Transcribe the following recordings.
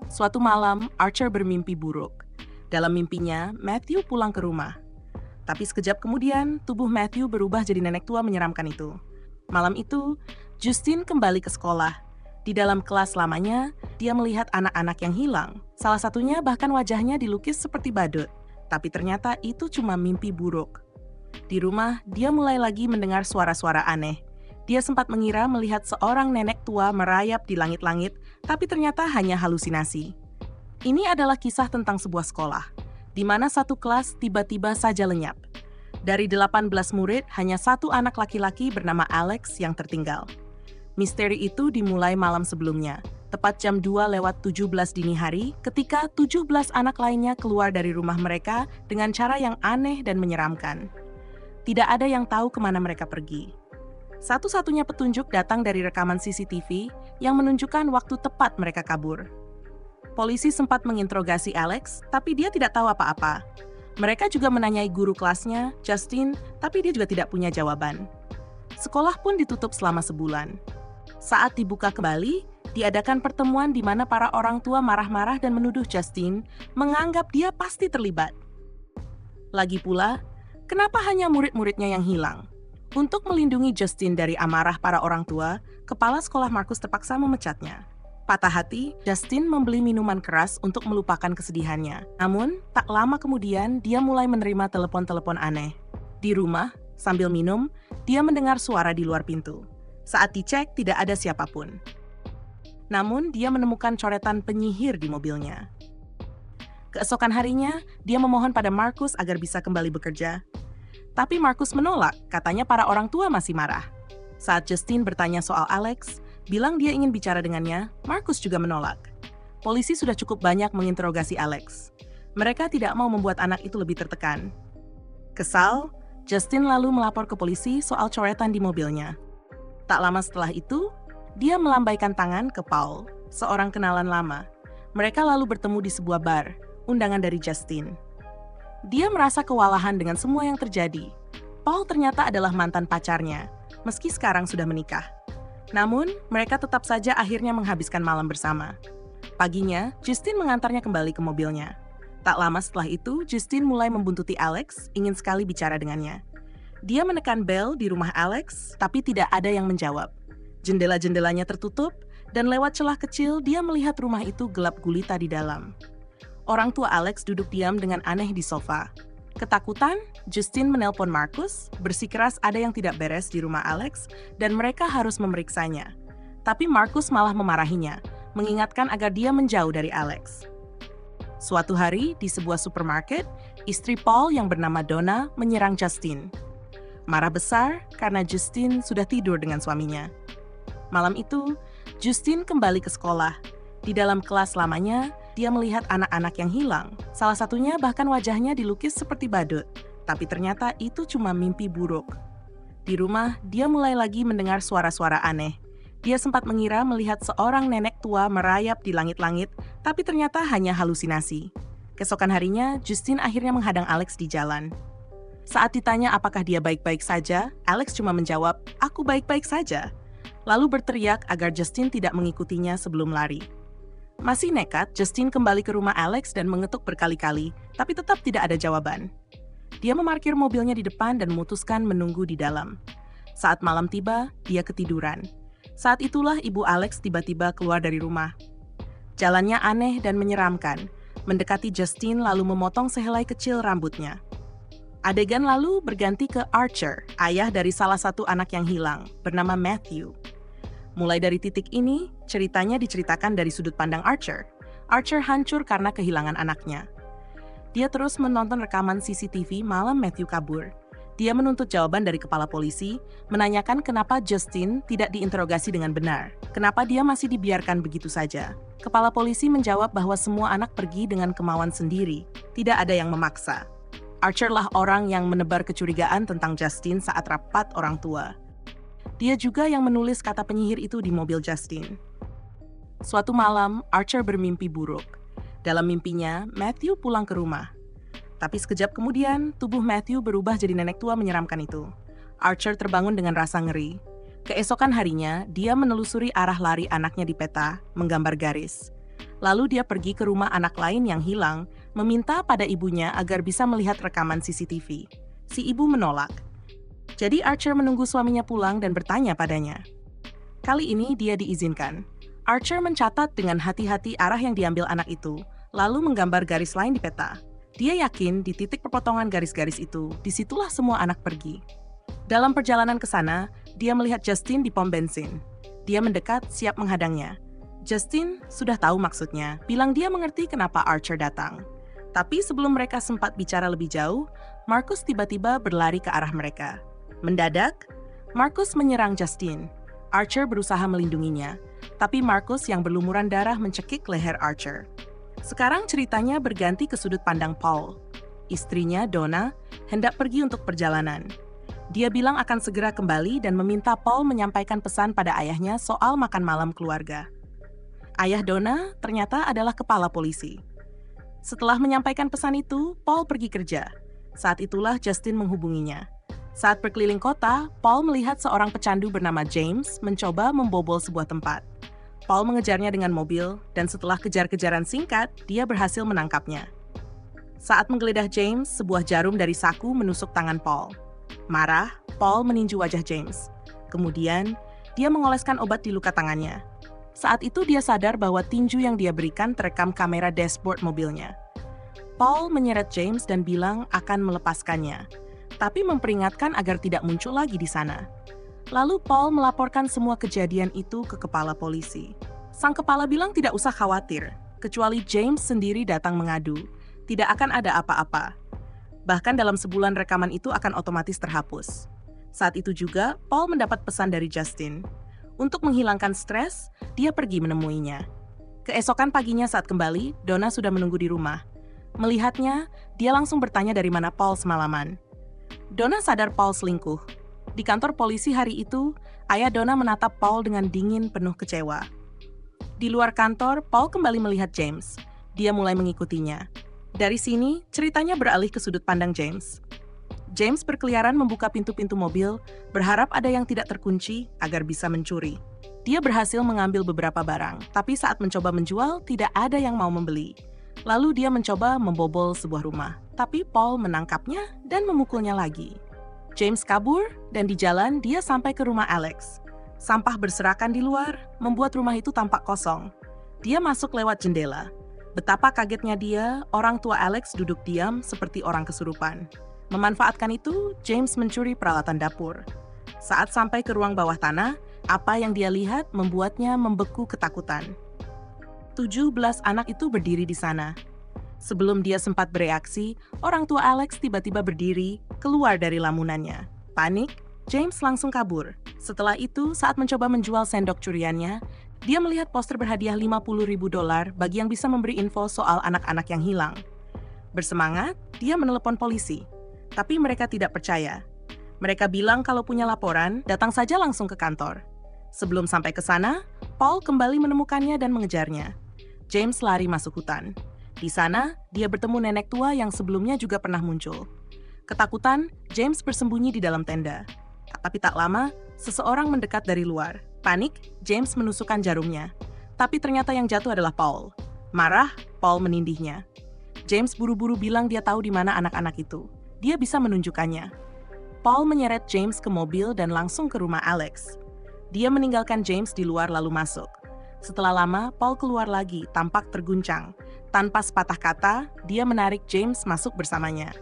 Suatu malam, Archer bermimpi buruk. Dalam mimpinya, Matthew pulang ke rumah. Tapi sekejap kemudian, tubuh Matthew berubah jadi nenek tua menyeramkan itu. Malam itu, Justin kembali ke sekolah. Di dalam kelas lamanya, dia melihat anak-anak yang hilang. Salah satunya bahkan wajahnya dilukis seperti badut. Tapi ternyata itu cuma mimpi buruk. Di rumah, dia mulai lagi mendengar suara-suara aneh. Dia sempat mengira melihat seorang nenek tua merayap di langit-langit, tapi ternyata hanya halusinasi. Ini adalah kisah tentang sebuah sekolah, di mana satu kelas tiba-tiba saja lenyap. Dari 18 murid, hanya satu anak laki-laki bernama Alex yang tertinggal. Misteri itu dimulai malam sebelumnya, tepat jam 2:17 dini hari, ketika 17 anak lainnya keluar dari rumah mereka dengan cara yang aneh dan menyeramkan. Tidak ada yang tahu kemana mereka pergi. Satu-satunya petunjuk datang dari rekaman CCTV yang menunjukkan waktu tepat mereka kabur. Polisi sempat menginterogasi Alex, tapi dia tidak tahu apa-apa. Mereka juga menanyai guru kelasnya, Justin, tapi dia juga tidak punya jawaban. Sekolah pun ditutup selama sebulan. Saat dibuka kembali, diadakan pertemuan di mana para orang tua marah-marah dan menuduh Justin, menganggap dia pasti terlibat. Lagi pula, kenapa hanya murid-muridnya yang hilang? Untuk melindungi Justin dari amarah para orang tua, kepala sekolah Marcus terpaksa memecatnya. Patah hati, Justin membeli minuman keras untuk melupakan kesedihannya. Namun, tak lama kemudian dia mulai menerima telepon-telepon aneh. Di rumah, sambil minum, dia mendengar suara di luar pintu. Saat dicek, tidak ada siapapun. Namun, dia menemukan coretan penyihir di mobilnya. Keesokan harinya, dia memohon pada Marcus agar bisa kembali bekerja. Tapi Marcus menolak, katanya para orang tua masih marah. Saat Justin bertanya soal Alex, bilang dia ingin bicara dengannya, Marcus juga menolak. Polisi sudah cukup banyak menginterogasi Alex. Mereka tidak mau membuat anak itu lebih tertekan. Kesal, Justin lalu melapor ke polisi soal coretan di mobilnya. Tak lama setelah itu, dia melambaikan tangan ke Paul, seorang kenalan lama. Mereka lalu bertemu di sebuah bar, undangan dari Justin. Dia merasa kewalahan dengan semua yang terjadi. Paul ternyata adalah mantan pacarnya, meski sekarang sudah menikah. Namun, mereka tetap saja akhirnya menghabiskan malam bersama. Paginya, Justin mengantarnya kembali ke mobilnya. Tak lama setelah itu, Justin mulai membuntuti Alex, ingin sekali bicara dengannya. Dia menekan bel di rumah Alex, tapi tidak ada yang menjawab. Jendela-jendelanya tertutup, dan lewat celah kecil dia melihat rumah itu gelap gulita di dalam. Orang tua Alex duduk diam dengan aneh di sofa. Ketakutan, Justin menelpon Marcus, bersikeras ada yang tidak beres di rumah Alex, dan mereka harus memeriksanya. Tapi Marcus malah memarahinya, mengingatkan agar dia menjauh dari Alex. Suatu hari, di sebuah supermarket, istri Paul yang bernama Donna menyerang Justin. Marah besar karena Justin sudah tidur dengan suaminya. Malam itu, Justin kembali ke sekolah. Di dalam kelas lamanya, dia melihat anak-anak yang hilang. Salah satunya bahkan wajahnya dilukis seperti badut. Tapi ternyata itu cuma mimpi buruk. Di rumah, dia mulai lagi mendengar suara-suara aneh. Dia sempat mengira melihat seorang nenek tua merayap di langit-langit, tapi ternyata hanya halusinasi. Keesokan harinya, Justin akhirnya menghadang Alex di jalan. Saat ditanya apakah dia baik-baik saja, Alex cuma menjawab, "Aku baik-baik saja." Lalu berteriak agar Justin tidak mengikutinya sebelum lari. Masih nekat, Justin kembali ke rumah Alex dan mengetuk berkali-kali, tapi tetap tidak ada jawaban. Dia memarkir mobilnya di depan dan memutuskan menunggu di dalam. Saat malam tiba, dia ketiduran. Saat itulah ibu Alex tiba-tiba keluar dari rumah. Jalannya aneh dan menyeramkan, mendekati Justin lalu memotong sehelai kecil rambutnya. Adegan lalu berganti ke Archer, ayah dari salah satu anak yang hilang, bernama Matthew. Mulai dari titik ini, ceritanya diceritakan dari sudut pandang Archer. Archer hancur karena kehilangan anaknya. Dia terus menonton rekaman CCTV malam Matthew kabur. Dia menuntut jawaban dari kepala polisi, menanyakan kenapa Justin tidak diinterogasi dengan benar. Kenapa dia masih dibiarkan begitu saja? Kepala polisi menjawab bahwa semua anak pergi dengan kemauan sendiri. Tidak ada yang memaksa. Archer lah orang yang menebar kecurigaan tentang Justin saat rapat orang tua. Dia juga yang menulis kata penyihir itu di mobil Justin. Suatu malam, Archer bermimpi buruk. Dalam mimpinya, Matthew pulang ke rumah. Tapi sekejap kemudian, tubuh Matthew berubah jadi nenek tua menyeramkan itu. Archer terbangun dengan rasa ngeri. Keesokan harinya, dia menelusuri arah lari anaknya di peta, menggambar garis. Lalu dia pergi ke rumah anak lain yang hilang, meminta pada ibunya agar bisa melihat rekaman CCTV. Si ibu menolak. Jadi Archer menunggu suaminya pulang dan bertanya padanya. Kali ini dia diizinkan. Archer mencatat dengan hati-hati arah yang diambil anak itu, lalu menggambar garis lain di peta. Dia yakin di titik perpotongan garis-garis itu, disitulah semua anak pergi. Dalam perjalanan ke sana, dia melihat Justin di pom bensin. Dia mendekat, siap menghadangnya. Justin sudah tahu maksudnya, bilang dia mengerti kenapa Archer datang. Tapi sebelum mereka sempat bicara lebih jauh, Marcus tiba-tiba berlari ke arah mereka. Mendadak, Marcus menyerang Justin. Archer berusaha melindunginya, tapi Marcus yang berlumuran darah mencekik leher Archer. Sekarang ceritanya berganti ke sudut pandang Paul. Istrinya, Donna, hendak pergi untuk perjalanan. Dia bilang akan segera kembali dan meminta Paul menyampaikan pesan pada ayahnya soal makan malam keluarga. Ayah Donna ternyata adalah kepala polisi. Setelah menyampaikan pesan itu, Paul pergi kerja. Saat itulah Justin menghubunginya. Saat berkeliling kota, Paul melihat seorang pecandu bernama James mencoba membobol sebuah tempat. Paul mengejarnya dengan mobil, dan setelah kejar-kejaran singkat, dia berhasil menangkapnya. Saat menggeledah James, sebuah jarum dari saku menusuk tangan Paul. Marah, Paul meninju wajah James. Kemudian, dia mengoleskan obat di luka tangannya. Saat itu dia sadar bahwa tinju yang dia berikan terekam kamera dashboard mobilnya. Paul menyeret James dan bilang akan melepaskannya, tapi memperingatkan agar tidak muncul lagi di sana. Lalu Paul melaporkan semua kejadian itu ke kepala polisi. Sang kepala bilang tidak usah khawatir, kecuali James sendiri datang mengadu, tidak akan ada apa-apa. Bahkan dalam sebulan rekaman itu akan otomatis terhapus. Saat itu juga, Paul mendapat pesan dari Justin. Untuk menghilangkan stres, dia pergi menemuinya. Keesokan paginya saat kembali, Donna sudah menunggu di rumah. Melihatnya, dia langsung bertanya dari mana Paul semalaman. Donna sadar Paul selingkuh. Di kantor polisi hari itu, ayah Donna menatap Paul dengan dingin penuh kecewa. Di luar kantor, Paul kembali melihat James. Dia mulai mengikutinya. Dari sini, ceritanya beralih ke sudut pandang James. James berkeliaran membuka pintu-pintu mobil, berharap ada yang tidak terkunci agar bisa mencuri. Dia berhasil mengambil beberapa barang, tapi saat mencoba menjual, tidak ada yang mau membeli. Lalu dia mencoba membobol sebuah rumah, tapi Paul menangkapnya dan memukulnya lagi. James kabur, dan di jalan dia sampai ke rumah Alex. Sampah berserakan di luar, membuat rumah itu tampak kosong. Dia masuk lewat jendela. Betapa kagetnya dia, orang tua Alex duduk diam seperti orang kesurupan. Memanfaatkan itu, James mencuri peralatan dapur. Saat sampai ke ruang bawah tanah, apa yang dia lihat membuatnya membeku ketakutan. 17 anak itu berdiri di sana. Sebelum dia sempat bereaksi, orang tua Alex tiba-tiba berdiri, keluar dari lamunannya. Panik, James langsung kabur. Setelah itu, saat mencoba menjual sendok curiannya, dia melihat poster berhadiah $50.000 bagi yang bisa memberi info soal anak-anak yang hilang. Bersemangat, dia menelepon polisi. Tapi mereka tidak percaya. Mereka bilang kalau punya laporan, datang saja langsung ke kantor. Sebelum sampai ke sana, Paul kembali menemukannya dan mengejarnya. James lari masuk hutan. Di sana, dia bertemu nenek tua yang sebelumnya juga pernah muncul. Ketakutan, James bersembunyi di dalam tenda. Tapi tak lama, seseorang mendekat dari luar. Panik, James menusukkan jarumnya. Tapi ternyata yang jatuh adalah Paul. Marah, Paul menindihnya. James buru-buru bilang dia tahu di mana anak-anak itu. Dia bisa menunjukkannya. Paul menyeret James ke mobil dan langsung ke rumah Alex. Dia meninggalkan James di luar lalu masuk. Setelah lama, Paul keluar lagi, tampak terguncang. Tanpa sepatah kata, dia menarik James masuk bersamanya.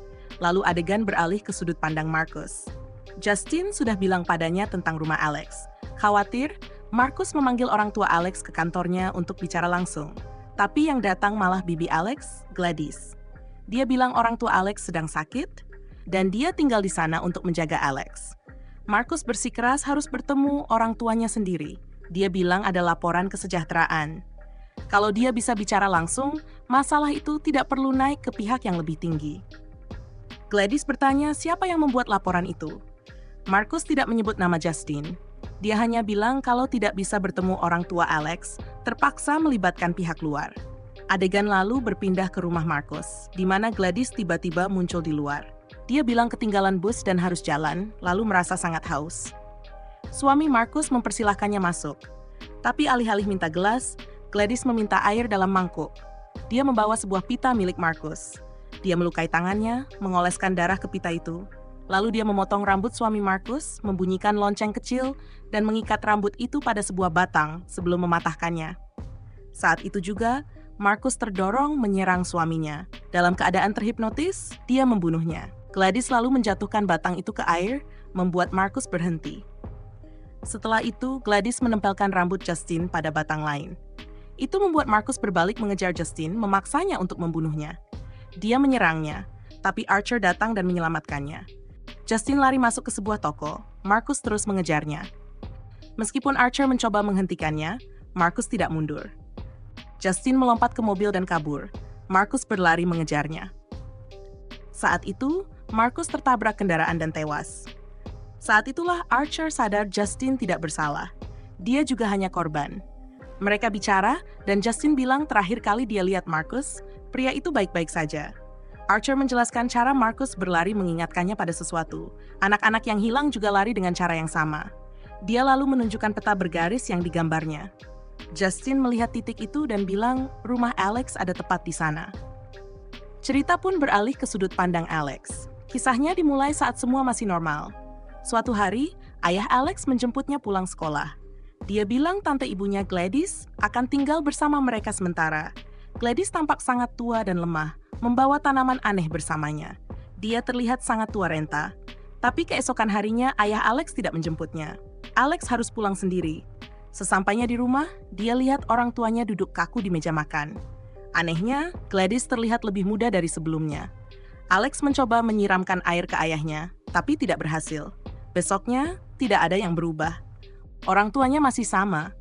Lalu adegan beralih ke sudut pandang Marcus. Justin sudah bilang padanya tentang rumah Alex. Khawatir, Marcus memanggil orang tua Alex ke kantornya untuk bicara langsung. Tapi yang datang malah bibi Alex, Gladys. Dia bilang orang tua Alex sedang sakit, dan dia tinggal di sana untuk menjaga Alex. Marcus bersikeras harus bertemu orang tuanya sendiri. Dia bilang ada laporan kesejahteraan. Kalau dia bisa bicara langsung, masalah itu tidak perlu naik ke pihak yang lebih tinggi. Gladys bertanya siapa yang membuat laporan itu. Marcus tidak menyebut nama Justin. Dia hanya bilang kalau tidak bisa bertemu orang tua Alex, terpaksa melibatkan pihak luar. Adegan lalu berpindah ke rumah Marcus, di mana Gladys tiba-tiba muncul di luar. Dia bilang ketinggalan bus dan harus jalan, lalu merasa sangat haus. Suami Marcus mempersilahkannya masuk. Tapi alih-alih minta gelas, Gladys meminta air dalam mangkuk. Dia membawa sebuah pita milik Marcus. Dia melukai tangannya, mengoleskan darah ke pita itu. Lalu dia memotong rambut suami Marcus, membunyikan lonceng kecil, dan mengikat rambut itu pada sebuah batang sebelum mematahkannya. Saat itu juga, Marcus terdorong menyerang suaminya. Dalam keadaan terhipnotis, dia membunuhnya. Gladys lalu menjatuhkan batang itu ke air, membuat Marcus berhenti. Setelah itu, Gladys menempelkan rambut Justin pada batang lain. Itu membuat Marcus berbalik mengejar Justin, memaksanya untuk membunuhnya. Dia menyerangnya, tapi Archer datang dan menyelamatkannya. Justin lari masuk ke sebuah toko. Marcus terus mengejarnya. Meskipun Archer mencoba menghentikannya, Marcus tidak mundur. Justin melompat ke mobil dan kabur. Marcus berlari mengejarnya. Saat itu, Marcus tertabrak kendaraan dan tewas. Saat itulah Archer sadar Justin tidak bersalah. Dia juga hanya korban. Mereka bicara, dan Justin bilang terakhir kali dia lihat Marcus, pria itu baik-baik saja. Archer menjelaskan cara Marcus berlari mengingatkannya pada sesuatu. Anak-anak yang hilang juga lari dengan cara yang sama. Dia lalu menunjukkan peta bergaris yang digambarnya. Justin melihat titik itu dan bilang rumah Alex ada tepat di sana. Cerita pun beralih ke sudut pandang Alex. Kisahnya dimulai saat semua masih normal. Suatu hari, ayah Alex menjemputnya pulang sekolah. Dia bilang tante ibunya Gladys akan tinggal bersama mereka sementara. Gladys tampak sangat tua dan lemah, membawa tanaman aneh bersamanya. Dia terlihat sangat tua renta. Tapi keesokan harinya, ayah Alex tidak menjemputnya. Alex harus pulang sendiri. Sesampainya di rumah, dia lihat orang tuanya duduk kaku di meja makan. Anehnya, Gladys terlihat lebih muda dari sebelumnya. Alex mencoba menyiramkan air ke ayahnya, tapi tidak berhasil. Besoknya, tidak ada yang berubah. Orang tuanya masih sama.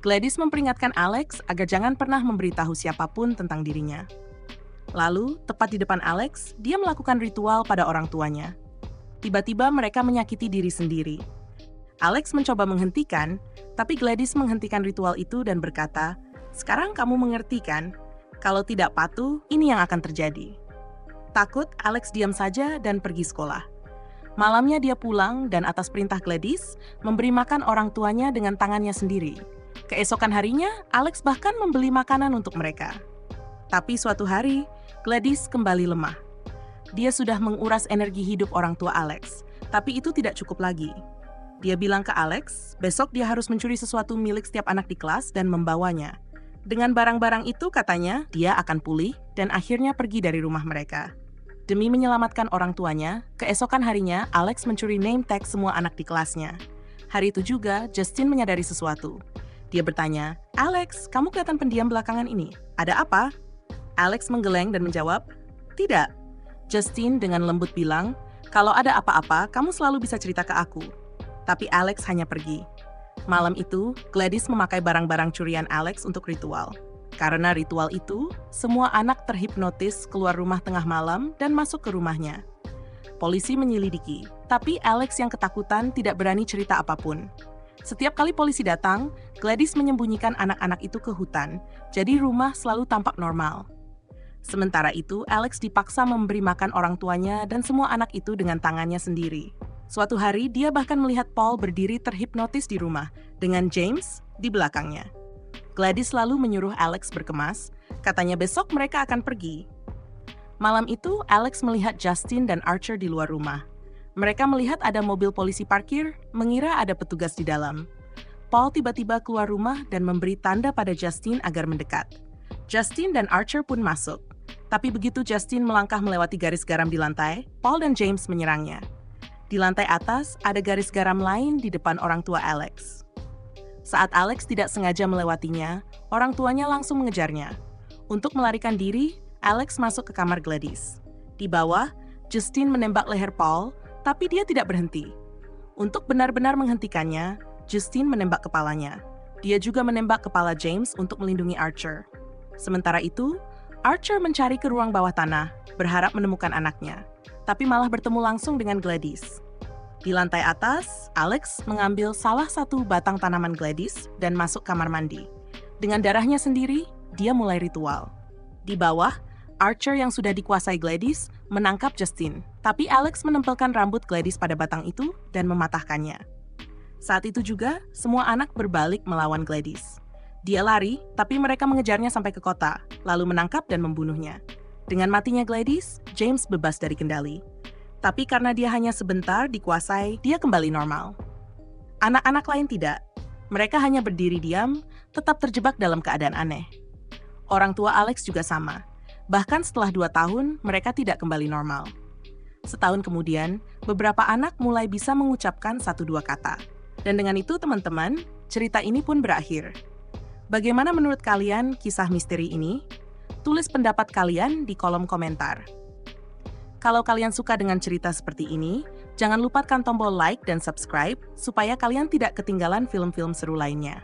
Gladys memperingatkan Alex agar jangan pernah memberitahu siapapun tentang dirinya. Lalu, tepat di depan Alex, dia melakukan ritual pada orang tuanya. Tiba-tiba mereka menyakiti diri sendiri. Alex mencoba menghentikan, tapi Gladys menghentikan ritual itu dan berkata, "Sekarang kamu mengerti kan? Kalau tidak patuh, ini yang akan terjadi." Takut, Alex diam saja dan pergi sekolah. Malamnya dia pulang dan atas perintah Gladys, memberi makan orang tuanya dengan tangannya sendiri. Keesokan harinya, Alex bahkan membeli makanan untuk mereka. Tapi suatu hari, Gladys kembali lemah. Dia sudah menguras energi hidup orang tua Alex, tapi itu tidak cukup lagi. Dia bilang ke Alex, besok dia harus mencuri sesuatu milik setiap anak di kelas dan membawanya. Dengan barang-barang itu, katanya, dia akan pulih dan akhirnya pergi dari rumah mereka. Demi menyelamatkan orang tuanya, keesokan harinya, Alex mencuri name tag semua anak di kelasnya. Hari itu juga, Justin menyadari sesuatu. Dia bertanya, "Alex, kamu kelihatan pendiam belakangan ini. Ada apa?" Alex menggeleng dan menjawab, "Tidak." Justin dengan lembut bilang, "Kalau ada apa-apa, kamu selalu bisa cerita ke aku." Tapi Alex hanya pergi. Malam itu, Gladys memakai barang-barang curian Alex untuk ritual. Karena ritual itu, semua anak terhipnotis keluar rumah tengah malam dan masuk ke rumahnya. Polisi menyelidiki, tapi Alex yang ketakutan tidak berani cerita apapun. Setiap kali polisi datang, Gladys menyembunyikan anak-anak itu ke hutan, jadi rumah selalu tampak normal. Sementara itu, Alex dipaksa memberi makan orang tuanya dan semua anak itu dengan tangannya sendiri. Suatu hari, dia bahkan melihat Paul berdiri terhipnotis di rumah, dengan James di belakangnya. Gladys lalu menyuruh Alex berkemas, katanya besok mereka akan pergi. Malam itu, Alex melihat Justin dan Archer di luar rumah. Mereka melihat ada mobil polisi parkir, mengira ada petugas di dalam. Paul tiba-tiba keluar rumah dan memberi tanda pada Justin agar mendekat. Justin dan Archer pun masuk. Tapi begitu Justin melangkah melewati garis garam di lantai, Paul dan James menyerangnya. Di lantai atas, ada garis garam lain di depan orang tua Alex. Saat Alex tidak sengaja melewatinya, orang tuanya langsung mengejarnya. Untuk melarikan diri, Alex masuk ke kamar Gladys. Di bawah, Justin menembak leher Paul, tapi dia tidak berhenti. Untuk benar-benar menghentikannya, Justin menembak kepalanya. Dia juga menembak kepala James untuk melindungi Archer. Sementara itu, Archer mencari ke ruang bawah tanah, berharap menemukan anaknya, tapi malah bertemu langsung dengan Gladys. Di lantai atas, Alex mengambil salah satu batang tanaman Gladys dan masuk kamar mandi. Dengan darahnya sendiri, dia mulai ritual. Di bawah, Archer yang sudah dikuasai Gladys menangkap Justin, tapi Alex menempelkan rambut Gladys pada batang itu dan mematahkannya. Saat itu juga, semua anak berbalik melawan Gladys. Dia lari, tapi mereka mengejarnya sampai ke kota, lalu menangkap dan membunuhnya. Dengan matinya Gladys, James bebas dari kendali. Tapi karena dia hanya sebentar dikuasai, dia kembali normal. Anak-anak lain tidak. Mereka hanya berdiri diam, tetap terjebak dalam keadaan aneh. Orang tua Alex juga sama. Bahkan setelah 2 tahun, mereka tidak kembali normal. Setahun kemudian, beberapa anak mulai bisa mengucapkan 1-2 kata. Dan dengan itu, teman-teman, cerita ini pun berakhir. Bagaimana menurut kalian kisah misteri ini? Tulis pendapat kalian di kolom komentar. Kalau kalian suka dengan cerita seperti ini, jangan lupa tekan tombol like dan subscribe supaya kalian tidak ketinggalan film-film seru lainnya.